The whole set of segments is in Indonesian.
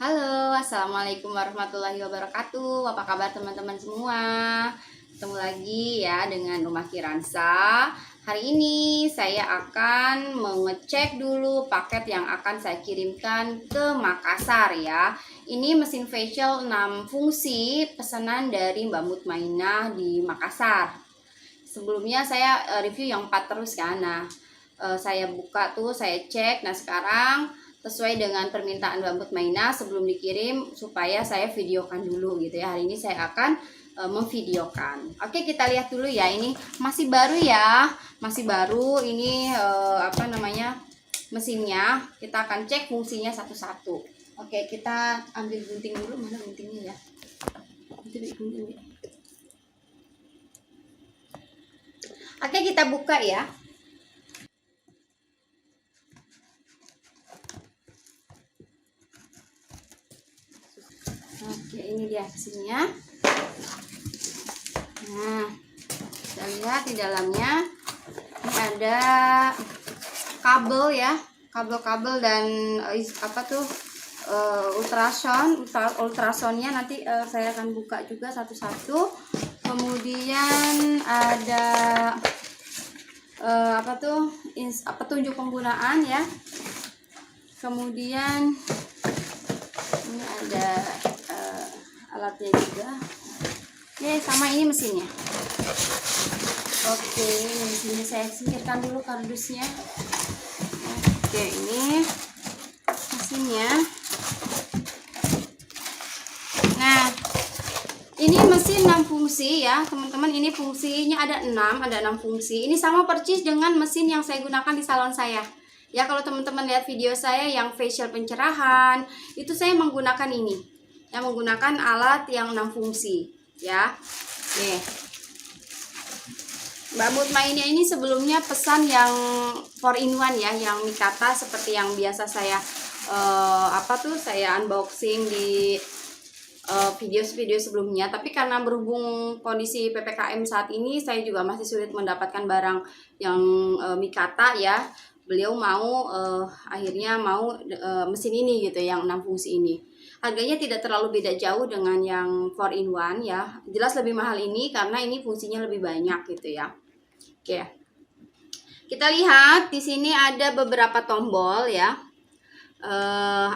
Halo, assalamualaikum warahmatullahi wabarakatuh. Apa kabar teman-teman semua? Ketemu lagi ya dengan Rumah Kiransa. Hari ini saya akan mengecek dulu paket yang akan saya kirimkan ke Makassar ya. Ini mesin facial 6 fungsi pesanan dari Mbak Mutmainah di Makassar. Sebelumnya saya review yang 4 terus kan. Nah, saya buka tuh, saya cek. Nah, sekarang sesuai dengan permintaan Mbak Mutmainah sebelum dikirim supaya saya videokan dulu gitu ya. Hari ini saya akan memvideokan. Oke, kita lihat dulu ya. Ini masih baru ya. Masih baru ini mesinnya. Kita akan cek fungsinya satu-satu. Oke, kita ambil gunting dulu. Mana guntingnya ya? Gunting. Oke, kita buka ya. Oke, ini dia mesinnya. Nah, kita lihat di dalamnya ini ada kabel ya, kabel-kabel dan ultrasonnya nanti saya akan buka juga satu-satu. Kemudian ada petunjuk penggunaan ya. Kemudian ini ada alatnya juga. Oke, sama ini mesinnya. Oke, ini mesinnya saya singkirkan dulu kardusnya. Oke, ini mesinnya. Nah, ini mesin 6 fungsi ya teman-teman. Ini fungsinya ada 6 fungsi. Ini sama persis dengan mesin yang saya gunakan di salon saya ya. Kalau teman-teman lihat video saya yang facial pencerahan, itu saya menggunakan ini ya, menggunakan alat yang 6 fungsi ya. Nih, Mbak Mutmainah ini sebelumnya pesan yang 4-in-1 ya, yang Mikata seperti yang biasa saya saya unboxing di video-video sebelumnya. Tapi karena berhubung kondisi PPKM saat ini, saya juga masih sulit mendapatkan barang yang Mikata ya. Beliau mau akhirnya mau mesin ini gitu, yang 6 fungsi ini. Harganya tidak terlalu beda jauh dengan yang 4-in-1 ya. Jelas lebih mahal ini karena ini fungsinya lebih banyak gitu ya. Oke. Kita lihat di sini ada beberapa tombol ya.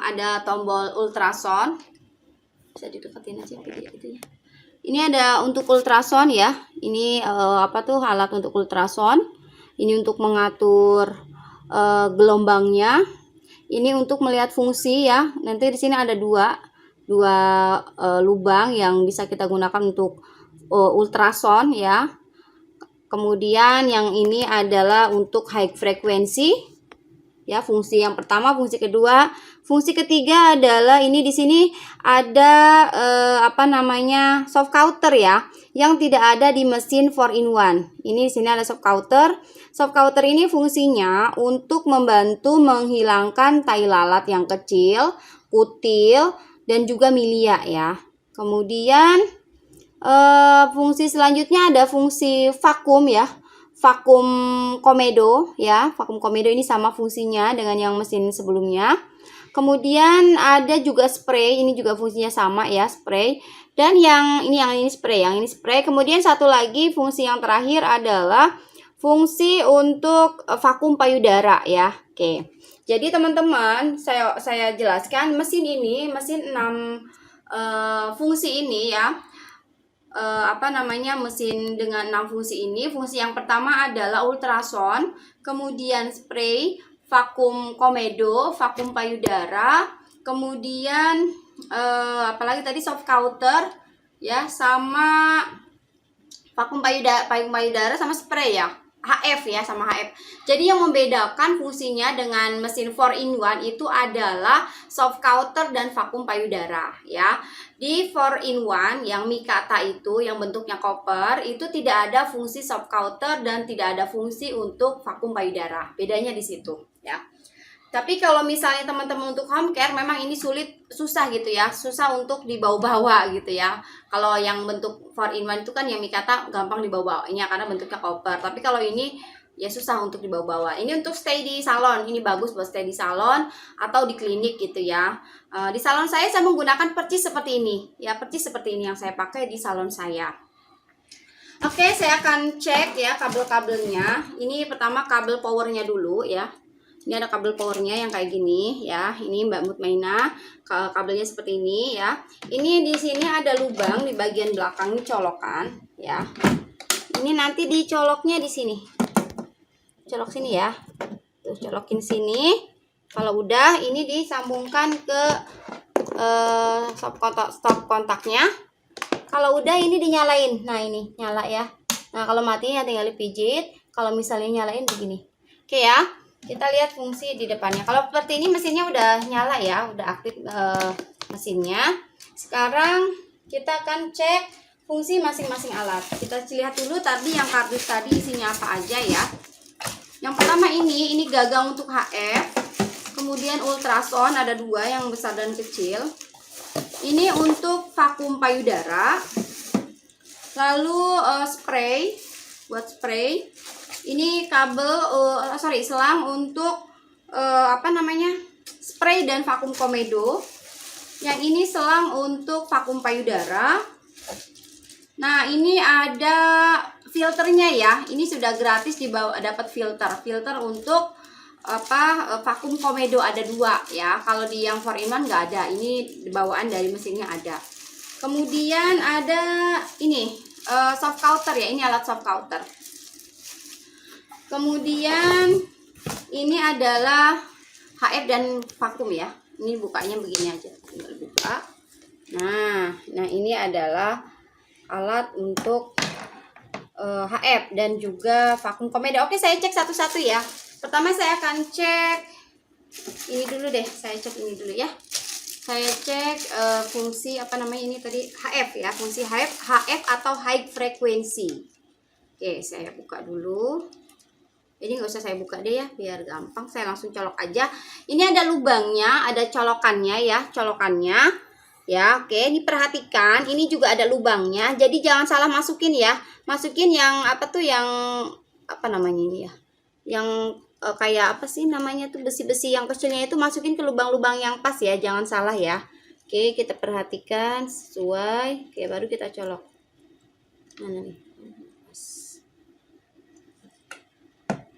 Ada tombol ultrason. Bisa dideketin aja video itu ya. Ini ada untuk ultrason ya. Ini alat untuk ultrason. Ini untuk mengatur gelombangnya. Ini untuk melihat fungsi ya. Nanti di sini ada dua lubang yang bisa kita gunakan untuk ultrason ya. Kemudian yang ini adalah untuk high frequency ya, fungsi yang pertama. Fungsi kedua, fungsi ketiga adalah ini di sini ada soft counter ya, yang tidak ada di mesin 4-in-1. Ini di sini ada soft counter. Soft counter ini fungsinya untuk membantu menghilangkan tai lalat yang kecil, kutil, dan juga milia ya. Kemudian fungsi selanjutnya ada fungsi vakum ya. Vakum komedo ya. Vakum komedo ini sama fungsinya dengan yang mesin sebelumnya. Kemudian ada juga spray, ini juga fungsinya sama ya, spray. Dan yang ini spray. Kemudian satu lagi fungsi yang terakhir adalah fungsi untuk vakum payudara ya. Oke. Jadi teman-teman, saya jelaskan mesin 6 fungsi ini ya. Mesin dengan 6 fungsi ini. Fungsi yang pertama adalah ultrason, kemudian spray, vakum komedo, vakum payudara, kemudian apalagi tadi soft counter ya, sama vakum payudara sama spray ya, HF ya, sama HF. Jadi yang membedakan fungsinya dengan mesin 4-in-1 itu adalah soft counter dan vakum payudara ya. Di 4-in-1 yang Mikata itu, yang bentuknya koper, itu tidak ada fungsi soft counter dan tidak ada fungsi untuk vakum payudara. Bedanya di situ ya. Tapi kalau misalnya teman-teman untuk home care, memang ini susah gitu ya, susah untuk dibawa-bawa gitu ya. Kalau yang bentuk 4-in-1 itu kan yang Mikata gampang dibawa-bawanya karena bentuknya koper. Tapi kalau ini ya susah untuk dibawa-bawa. Ini untuk stay di salon, ini bagus buat stay di salon atau di klinik gitu ya. Di salon saya menggunakan percis seperti ini, ya percis seperti ini yang saya pakai di salon saya. Oke, saya akan cek ya kabel-kabelnya. Ini pertama kabel powernya dulu ya. Ini ada kabel powernya yang kayak gini ya. Ini Mbak Mutmainah, kabelnya seperti ini ya. Ini di sini ada lubang di bagian belakang, ini colokan ya. Ini nanti dicoloknya di sini. Colok sini ya. Tuh, colokin sini. Kalau udah ini disambungkan ke stop kontaknya. Kalau udah ini dinyalain. Nah, ini nyala ya. Nah, kalau mati ya tinggal dipijit. Kalau misalnya nyalain begini. Oke ya. Kita lihat fungsi di depannya. Kalau seperti ini mesinnya udah nyala ya, udah aktif mesinnya. Sekarang kita akan cek fungsi masing-masing alat. Kita lihat dulu tadi yang kardus tadi isinya apa aja ya. Yang pertama ini gagang untuk HF. Kemudian ultrason ada 2, yang besar dan kecil. Ini untuk vakum payudara. Lalu spray, buat spray. Ini kabel, selang untuk spray dan vakum komedo. Yang ini selang untuk vakum payudara. Nah, ini ada filternya ya. Ini sudah gratis dapat filter untuk vakum komedo ada 2 ya. Kalau di yang 4-in-1 nggak ada. Ini bawaan dari mesinnya ada. Kemudian ada ini soft counter ya. Ini alat soft counter. Kemudian ini adalah HF dan vakum ya. Ini bukanya begini aja, tinggal buka. Nah ini adalah alat untuk HF dan juga vakum komedo. Oke, saya cek satu-satu ya. Pertama saya akan cek ini dulu deh. Saya cek ini dulu ya. Saya cek fungsi ini tadi HF ya. Fungsi HF atau high frequency. Oke, saya buka dulu. Ini nggak usah saya buka deh ya, biar gampang. Saya langsung colok aja. Ini ada lubangnya, ada colokannya ya, colokannya. Ya, oke, diperhatikan. Ini juga ada lubangnya. Jadi jangan salah masukin ya. Masukin yang ini ya. Yang kayak apa sih namanya tuh, besi-besi yang kecilnya itu masukin ke lubang-lubang yang pas ya. Jangan salah ya. Oke, kita perhatikan sesuai. Oke, baru kita colok. Mana nih?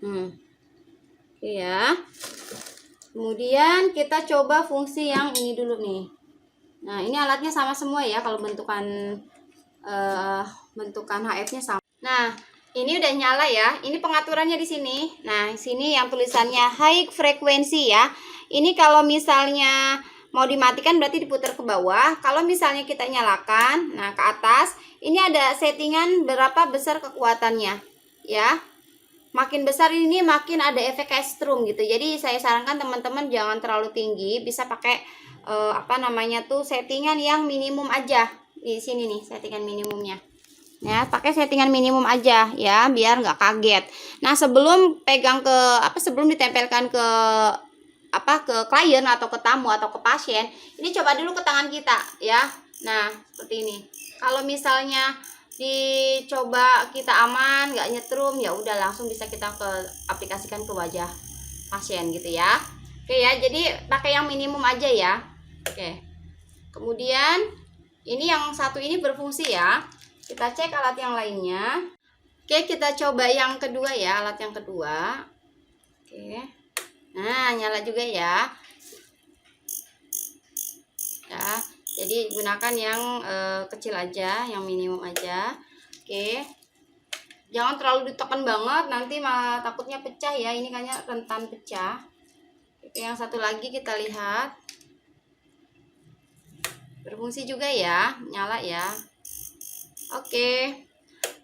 Oke ya. Kemudian kita coba fungsi yang ini dulu nih. Nah, ini alatnya sama semua ya, kalau bentukan HF-nya sama. Nah, ini udah nyala ya. Ini pengaturannya di sini. Nah, sini yang tulisannya high frequency ya. Ini kalau misalnya mau dimatikan berarti diputar ke bawah. Kalau misalnya kita nyalakan, nah ke atas, ini ada settingan berapa besar kekuatannya ya. Makin besar ini makin ada efek kayak strum gitu. Jadi saya sarankan teman-teman jangan terlalu tinggi, bisa pakai settingan yang minimum aja. Di sini nih settingan minimumnya. Ya, pakai settingan minimum aja ya, biar nggak kaget. Nah, sebelum ditempelkan ke klien atau ke tamu atau ke pasien, ini coba dulu ke tangan kita ya. Nah, seperti ini. Kalau misalnya dicoba kita aman, nggak nyetrum, ya udah langsung bisa kita aplikasikan ke wajah pasien gitu ya. Oke ya, jadi pakai yang minimum aja ya. Oke. Kemudian ini yang satu ini berfungsi ya. Kita cek alat yang lainnya. Oke, kita coba yang kedua ya, alat yang kedua. Oke. Nah, nyala juga ya. Ya. Jadi gunakan yang kecil aja, yang minimum aja. Oke. Jangan terlalu ditekan banget, nanti malah takutnya pecah ya. Ini kayaknya rentan pecah. Oke, yang satu lagi kita lihat. Berfungsi juga ya, nyala ya. Oke.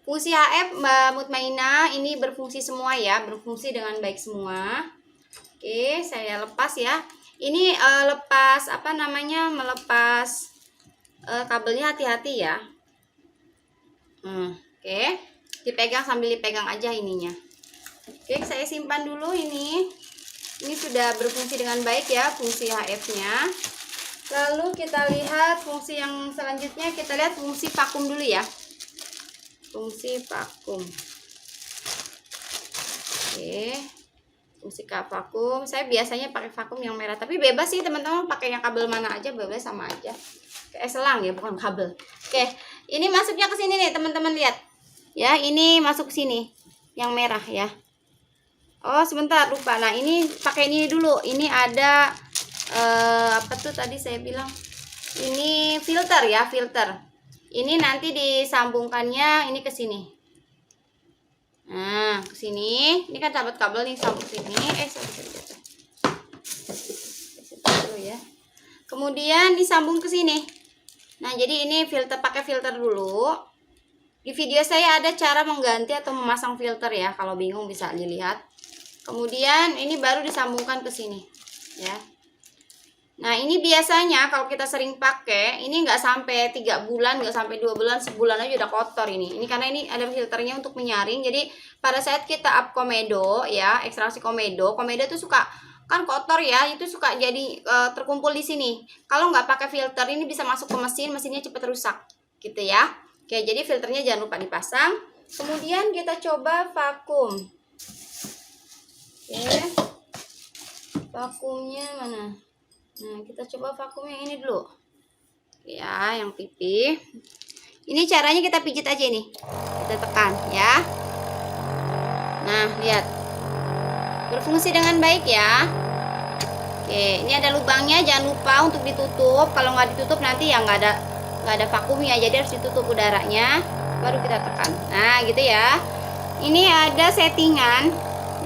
Fungsi HF Mbak Mutmainah ini berfungsi semua ya, berfungsi dengan baik semua. Oke, saya lepas ya. Ini melepas kabelnya hati-hati ya. Oke, dipegang sambil dipegang aja ininya. Oke, saya simpan dulu ini. Ini sudah berfungsi dengan baik ya, fungsi HF-nya. Lalu kita lihat fungsi yang selanjutnya, kita lihat fungsi vakum dulu ya. Fungsi vakum. Oke. Fungsi vakum, saya biasanya pakai vakum yang merah, tapi bebas sih teman-teman pakai yang kabel mana aja, bebas sama aja. Kayak selang ya, bukan kabel. Oke, ini masuknya ke sini nih teman-teman, lihat. Ya, ini masuk ke sini. Yang merah ya. Oh, sebentar lupa. Nah, ini pakai ini dulu. Ini ada apa tuh tadi saya bilang? Ini filter ya, filter. Ini nanti disambungkannya ini ke sini. Nah, ke sini. Ini kan dapat kabel nih, sambung sini. Dulu ya. Kemudian disambung ke sini. Nah, jadi ini filter, pakai filter dulu. Di video saya ada cara mengganti atau memasang filter ya. Kalau bingung bisa dilihat. Kemudian ini baru disambungkan ke sini, ya. Nah, ini biasanya kalau kita sering pakai, ini nggak sampai 3 bulan, nggak sampai 2 bulan, sebulan aja udah kotor ini. Ini karena ini ada filternya untuk menyaring. Jadi pada saat kita up komedo ya, ekstraksi komedo tuh suka kan kotor ya, itu suka jadi terkumpul di sini. Kalau nggak pakai filter ini bisa masuk ke mesin, mesinnya cepat rusak, gitu ya. Oke, jadi filternya jangan lupa dipasang. Kemudian kita coba vakum. Oke, vakumnya mana? Nah, kita coba vakum yang ini dulu. Ya, yang pipih. Ini caranya kita pijit aja nih. Kita tekan ya. Nah, lihat. Berfungsi dengan baik ya. Oke, ini ada lubangnya, jangan lupa untuk ditutup. Kalau nggak ditutup nanti ya nggak ada vakumnya, jadi harus ditutup udaranya. Baru kita tekan. Nah, gitu ya. Ini ada settingan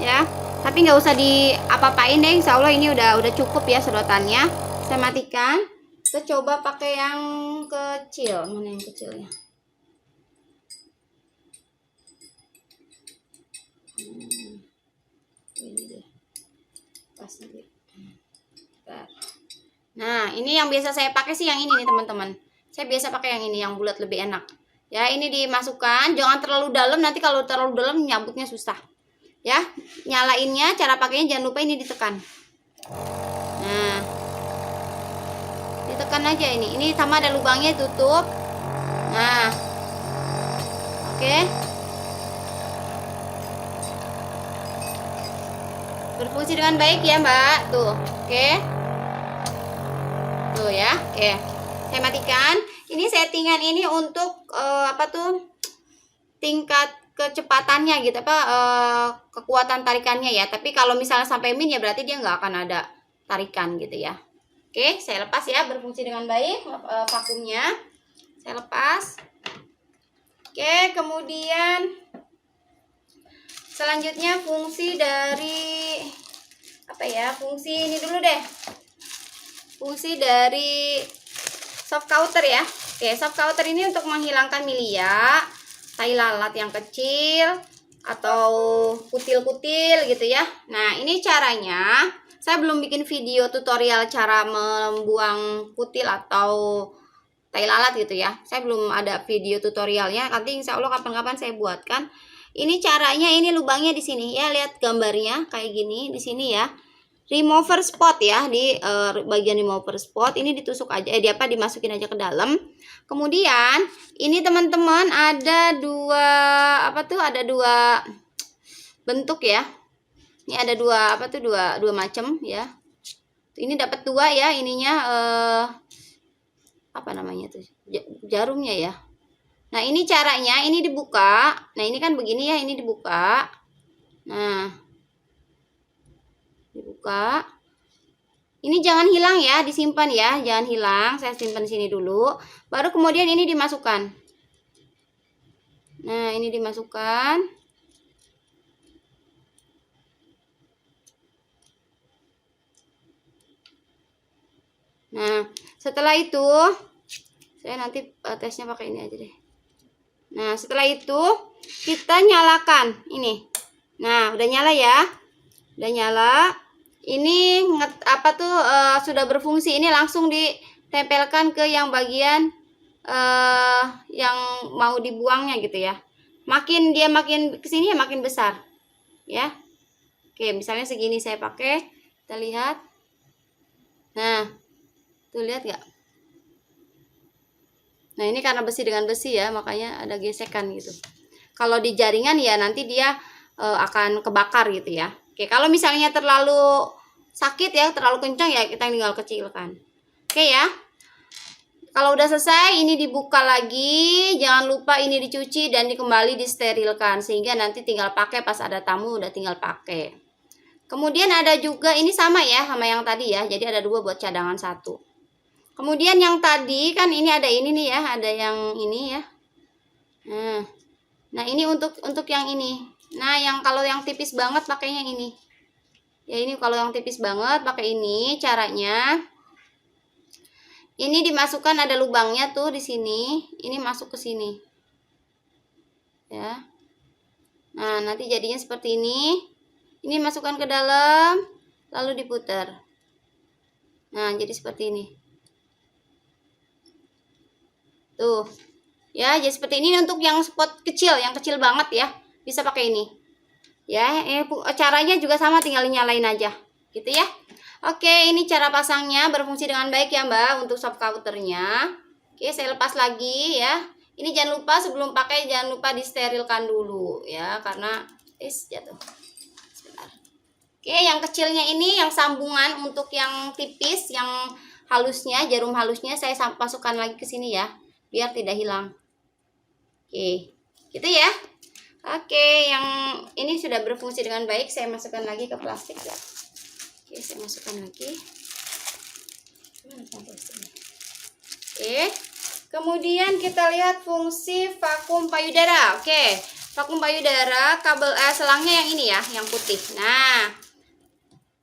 ya. Tapi nggak usah di apa-apain deh, insya Allah ini udah cukup ya sedotannya. Saya matikan. Kita coba pakai yang kecil. Mana yang kecilnya? Ini deh. Pas deh. Nah, ini yang biasa saya pakai sih yang ini nih teman-teman. Saya biasa pakai yang ini, yang bulat lebih enak. Ya, ini dimasukkan, jangan terlalu dalam, nanti kalau terlalu dalam nyabutnya susah. Ya, nyalainnya cara pakainya jangan lupa ini ditekan. Nah, ditekan aja ini sama ada lubangnya, tutup. Nah, oke. Berfungsi dengan baik ya Mbak, tuh. Oke, tuh ya. Oke, saya matikan. Ini settingan ini untuk apa tuh, tingkat kecepatannya gitu, kekuatan tarikannya ya. Tapi kalau misalnya sampai min ya berarti dia nggak akan ada tarikan gitu ya. Oke, saya lepas ya, berfungsi dengan baik vakumnya. Saya lepas. Oke, kemudian selanjutnya fungsi dari apa ya? Fungsi ini dulu deh. Fungsi dari soft counter ya. Oke, soft counter ini untuk menghilangkan milia, tai lalat yang kecil atau kutil-kutil gitu ya. Nah, ini caranya saya belum bikin video tutorial cara membuang kutil atau tai lalat gitu ya. Saya belum ada video tutorialnya. Nanti insya Allah kapan-kapan saya buatkan. Ini caranya, ini lubangnya di sini ya. Lihat gambarnya kayak gini di sini ya. Remover spot ya, di bagian remover spot ini ditusuk aja, dimasukin aja ke dalam. Kemudian ini teman-teman ada ada dua bentuk ya. Ini ada dua macam ya. Ini dapat dua ya, ininya apa namanya tuh, jarumnya ya. Nah, ini caranya, ini dibuka. Nah, ini kan begini ya, ini dibuka. Nah, dibuka. Ini jangan hilang ya, disimpan ya, jangan hilang. Saya simpan sini dulu. Baru kemudian ini dimasukkan. Nah, ini dimasukkan. Nah, setelah itu saya nanti tesnya pakai ini aja deh. Nah, setelah itu kita nyalakan ini. Nah, udah nyala ya. Udah nyala. Ini sudah berfungsi. Ini langsung ditempelkan ke yang bagian yang mau dibuangnya gitu ya. Makin kesini ya makin besar ya. Oke, misalnya segini saya pakai, kita lihat. Nah, tuh lihat gak? Nah, ini karena besi dengan besi ya, makanya ada gesekan gitu. Kalau di jaringan ya nanti dia akan kebakar gitu ya. Oke, kalau misalnya terlalu sakit ya, terlalu kencang ya kita tinggal kecilkan. Oke ya. Kalau udah selesai ini dibuka lagi, jangan lupa ini dicuci dan kembali disterilkan sehingga nanti tinggal pakai pas ada tamu udah tinggal pakai. Kemudian ada juga ini sama ya sama yang tadi ya. Jadi ada 2 buat cadangan 1. Kemudian yang tadi kan ini ada ini nih ya, ada yang ini ya. Nah, ini untuk yang ini. Nah, yang kalau yang tipis banget pakainya ini. Ya ini kalau yang tipis banget pakai ini caranya. Ini dimasukkan ada lubangnya tuh di sini. Ini masuk ke sini. Ya. Nah, nanti jadinya seperti ini. Ini masukkan ke dalam, lalu diputar. Nah, jadi seperti ini. Tuh. Ya, jadi seperti ini untuk yang spot kecil, yang kecil banget ya. Bisa pakai ini. Ya, caranya juga sama, tinggal nyalain aja. Gitu ya. Oke, ini cara pasangnya berfungsi dengan baik ya Mbak untuk sop counternya. Oke, saya lepas lagi ya. Ini jangan lupa sebelum pakai jangan lupa disterilkan dulu ya karena jatuh. Sebentar. Oke, yang kecilnya ini yang sambungan untuk yang tipis, yang halusnya, jarum halusnya saya masukkan lagi ke sini ya, biar tidak hilang. Oke, gitu ya. Oke, yang ini sudah berfungsi dengan baik, saya masukkan lagi ke plastik ya. Oke, saya masukkan lagi. Oke, kemudian kita lihat fungsi vakum payudara. Oke, vakum payudara kabel selangnya yang ini ya, yang putih. Nah,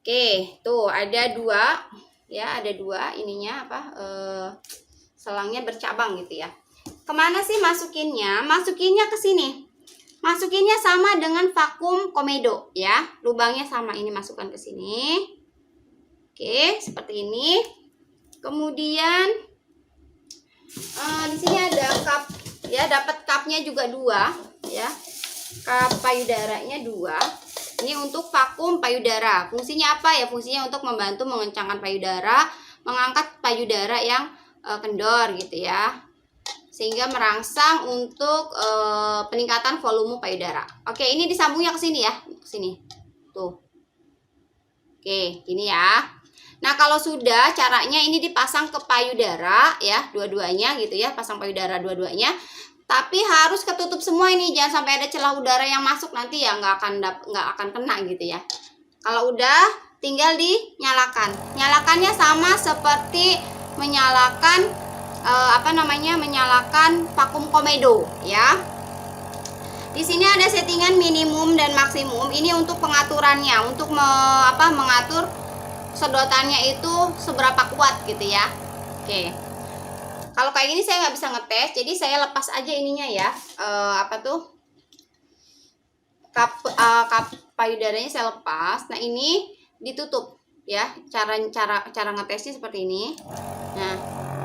oke, tuh ada 2 ya, ada 2 ininya apa? Selangnya bercabang gitu ya. Kemana sih masukinnya? Masukinnya ke sini. Masukinnya sama dengan vakum komedo ya. Lubangnya sama, ini masukkan ke sini. Oke, seperti ini. Kemudian di sini ada cup ya, dapat cupnya juga 2 ya. Cup payudaranya 2. Ini untuk vakum payudara. Fungsinya apa ya? Fungsinya untuk membantu mengencangkan payudara, mengangkat payudara yang kendor gitu ya. Sehingga merangsang untuk peningkatan volume payudara. Oke, ini disambungnya ke sini ya, ke sini. Tuh. Oke, gini ya. Nah, kalau sudah caranya ini dipasang ke payudara ya, dua-duanya gitu ya, pasang payudara dua-duanya. Tapi harus ketutup semua ini, jangan sampai ada celah udara yang masuk nanti ya nggak akan kena gitu ya. Kalau udah tinggal dinyalakan. Nyalakannya sama seperti menyalakan menyalakan vakum komedo ya. Di sini ada settingan minimum dan maksimum. Ini untuk pengaturannya, untuk mengatur sedotannya itu seberapa kuat gitu ya. Oke. Kalau kayak gini saya nggak bisa ngetes, jadi saya lepas aja ininya ya. Cup payudaranya saya lepas. Nah, ini ditutup ya. Cara ngetesnya seperti ini.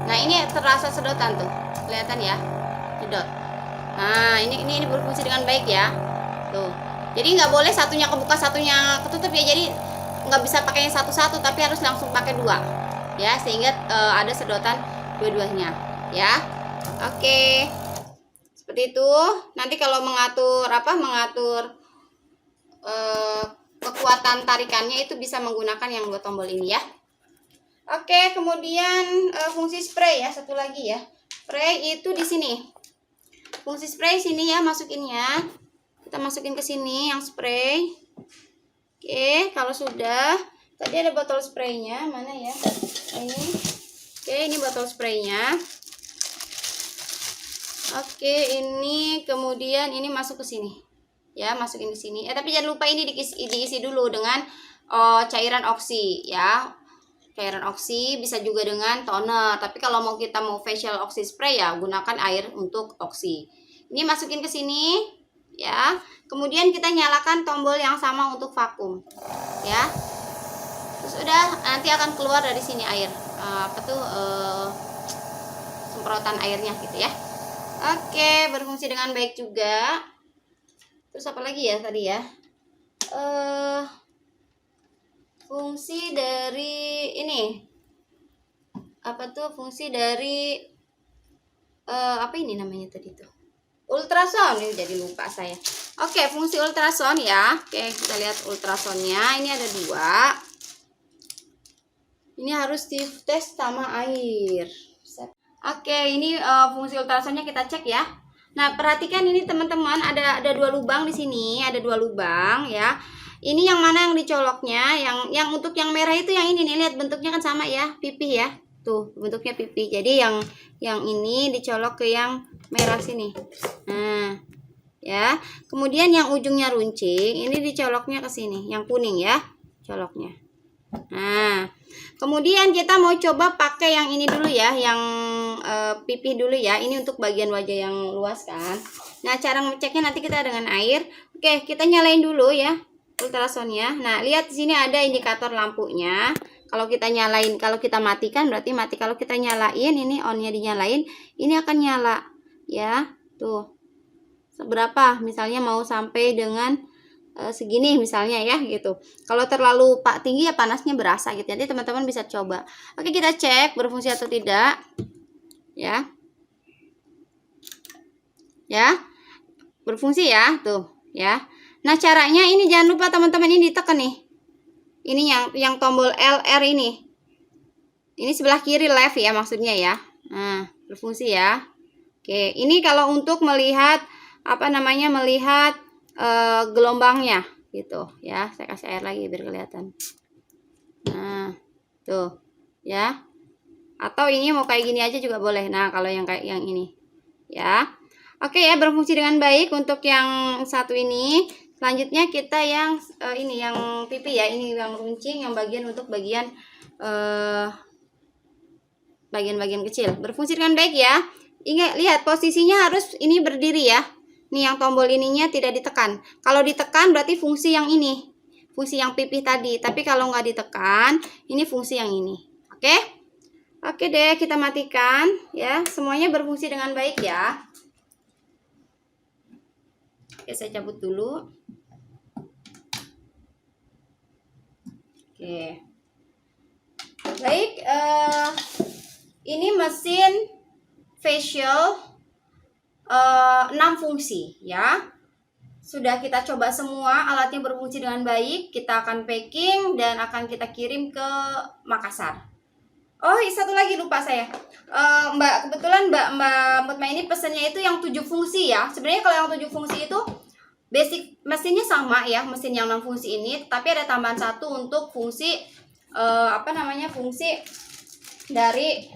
Nah, ini terasa sedotan tuh. Kelihatan ya? Sedot. Nah, ini berfungsi dengan baik ya. Tuh. Jadi nggak boleh satunya kebuka, satunya ketutup ya. Jadi nggak bisa pakai satu-satu, tapi harus langsung pakai 2 ya, sehingga ada sedotan dua-duanya ya. Oke, seperti itu. Nanti kalau mengatur kekuatan tarikannya itu bisa menggunakan yang 2 tombol ini ya. Oke, kemudian fungsi spray ya, satu lagi ya. Spray itu di sini. Fungsi spray sini ya, masukinnya. Kita masukin ke sini yang spray. Oke, kalau sudah, tadi ada botol spraynya, mana ya? Ini. Oke, ini botol spraynya. Oke, ini kemudian ini masuk ke sini. Ya, masukin ke sini. Tapi jangan lupa ini diisi dulu dengan cairan oksi ya. Cairan oksi bisa juga dengan toner. Tapi kalau kita mau facial oxy spray ya gunakan air untuk oksi. Ini masukin ke sini ya. Kemudian kita nyalakan tombol yang sama untuk vakum ya. Terus udah nanti akan keluar dari sini air semprotan airnya gitu ya. Oke, berfungsi dengan baik juga. Terus apa lagi ya tadi ya? Fungsi dari ini fungsi dari apa ini namanya tadi tuh? Ultrasound. Ini jadi lupa saya. Oke, fungsi ultrason ya. Oke, kita lihat ultrasonnya. Ini ada 2. Ini harus dites sama air. Oke, ini fungsi ultrasonnya kita cek ya. Nah, perhatikan ini teman-teman, ada 2 lubang di sini, ada 2 lubang ya. Ini yang mana yang dicoloknya? Yang untuk yang merah itu yang ini nih, lihat bentuknya kan sama ya, pipih ya. Tuh, bentuknya pipih. Jadi yang ini dicolok ke yang merah sini. Nah, ya. Kemudian yang ujungnya runcing, ini dicoloknya ke sini, yang kuning ya, coloknya. Nah, kemudian kita mau coba pakai yang ini dulu ya, yang pipih dulu ya. Ini untuk bagian wajah yang luas kan. Nah, cara ngeceknya nanti kita dengan air. Oke, kita nyalain dulu ya ultrasonnya. Nah, lihat di sini ada indikator lampunya. Kalau kita nyalain, kalau kita matikan berarti mati. Kalau kita nyalain, ini onnya dinyalain, ini akan nyala ya. Tuh. Seberapa? Misalnya mau sampai dengan segini misalnya ya gitu. Kalau terlalu tinggi ya panasnya berasa gitu. Nanti teman-teman bisa coba. Oke, kita cek berfungsi atau tidak. Ya. Ya. Berfungsi ya, tuh, ya. Nah, caranya ini jangan lupa teman-teman, ini ditekan nih. Ini yang tombol LR ini. Ini sebelah kiri left ya maksudnya ya. Nah, berfungsi ya. Oke, ini kalau untuk melihat apa namanya, melihat gelombangnya gitu ya. Saya kasih air lagi biar kelihatan. Nah, tuh ya. Atau ini mau kayak gini aja juga boleh. Nah, kalau yang kayak yang ini ya. Oke ya, berfungsi dengan baik untuk yang satu ini. Selanjutnya kita yang ini yang pipi ya, ini yang runcing, yang bagian untuk bagian bagian-bagian kecil. Berfungsi dengan baik ya. Ingat, lihat posisinya harus ini berdiri ya. Nih yang tombol ininya tidak ditekan. Kalau ditekan berarti fungsi yang ini. Fungsi yang pipih tadi. Tapi kalau nggak ditekan, ini fungsi yang ini. Oke? Oke deh, kita matikan ya. Semuanya berfungsi dengan baik ya. Oke, saya cabut dulu. Oke. Baik, ini mesin facial 6 fungsi ya. Sudah kita coba semua, alatnya berfungsi dengan baik. Kita akan packing dan akan kita kirim ke Makassar. Oh, satu lagi lupa saya. Mbak, kebetulan Mbak Mutma ini pesannya itu yang 7 fungsi ya. Sebenarnya kalau yang 7 fungsi itu basic mesinnya sama ya, mesin yang 6 fungsi ini, tapi ada tambahan satu untuk fungsi fungsi dari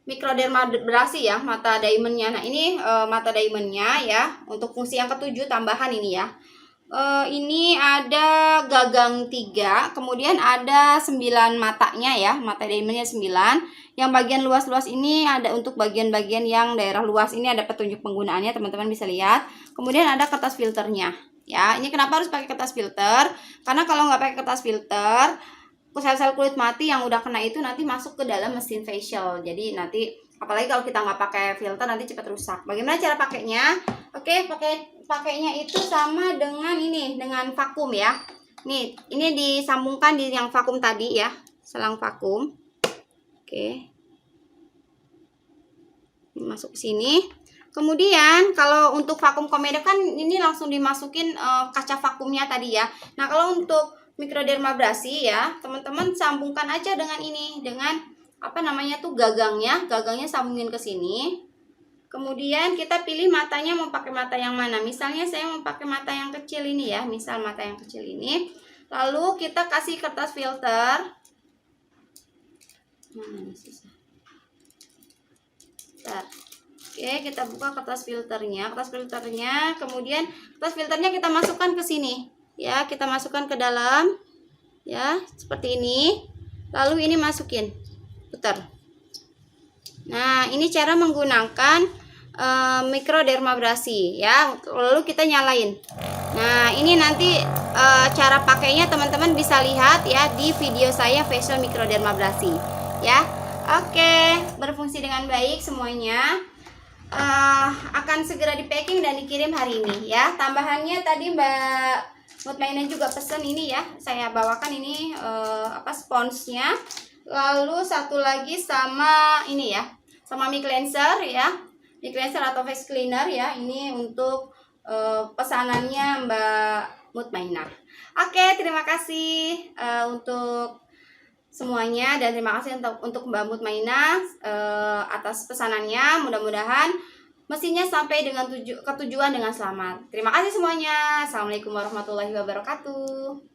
mikrodermabrasi ya, mata diamondnya. Nah, ini mata diamondnya ya, untuk fungsi yang ketujuh tambahan ini ya. Ini ada gagang 3, kemudian ada 9 matanya ya, mata diamondnya 9. Yang bagian luas-luas ini ada untuk bagian-bagian yang daerah luas. Ini ada petunjuk penggunaannya, teman-teman bisa lihat. Kemudian ada kertas filternya ya. Ini kenapa harus pakai kertas filter? Karena kalau nggak pakai kertas filter, sel-sel kulit mati yang udah kena itu nanti masuk ke dalam mesin facial. Jadi nanti apalagi kalau kita nggak pakai filter nanti cepat rusak. Bagaimana cara pakainya? Oke, pakainya itu sama dengan ini, dengan vakum ya. Nih, ini disambungkan di yang vakum tadi ya, selang vakum. Oke. Ini masuk ke sini. Kemudian kalau untuk vakum komedo kan ini langsung dimasukin kaca vakumnya tadi ya. Nah, kalau untuk mikrodermabrasi ya, teman-teman sambungkan aja dengan ini, dengan gagangnya sambungin ke sini. Kemudian kita pilih matanya, mau pakai mata yang mana. Misalnya saya mau pakai mata yang kecil ini ya, misal mata yang kecil ini. Lalu kita kasih kertas filter. Ini susah. Bentar. Oke, kita buka kertas filternya. Kemudian kertas filternya kita masukkan ke sini. Ya, kita masukkan ke dalam ya, seperti ini. Lalu ini masukin, putar. Nah, ini cara menggunakan mikrodermabrasi ya. Lalu kita nyalain. Nah, ini nanti cara pakainya teman-teman bisa lihat ya di video saya facial mikrodermabrasi ya. Oke, berfungsi dengan baik semuanya. Akan segera di packing dan dikirim hari ini ya. Tambahannya tadi Mbak Mutmainah juga pesen ini ya, saya bawakan ini sponsnya. Lalu satu lagi sama ini ya, sama mic cleanser ya, mic cleanser atau face cleaner ya. Ini untuk pesanannya Mbak Mutmainah. Oke, terima kasih untuk semuanya, dan terima kasih untuk Mbak Mutmainah atas pesanannya. Mudah-mudahan mesinnya sampai dengan ke tujuan dengan selamat. Terima kasih semuanya. Assalamualaikum warahmatullahi wabarakatuh.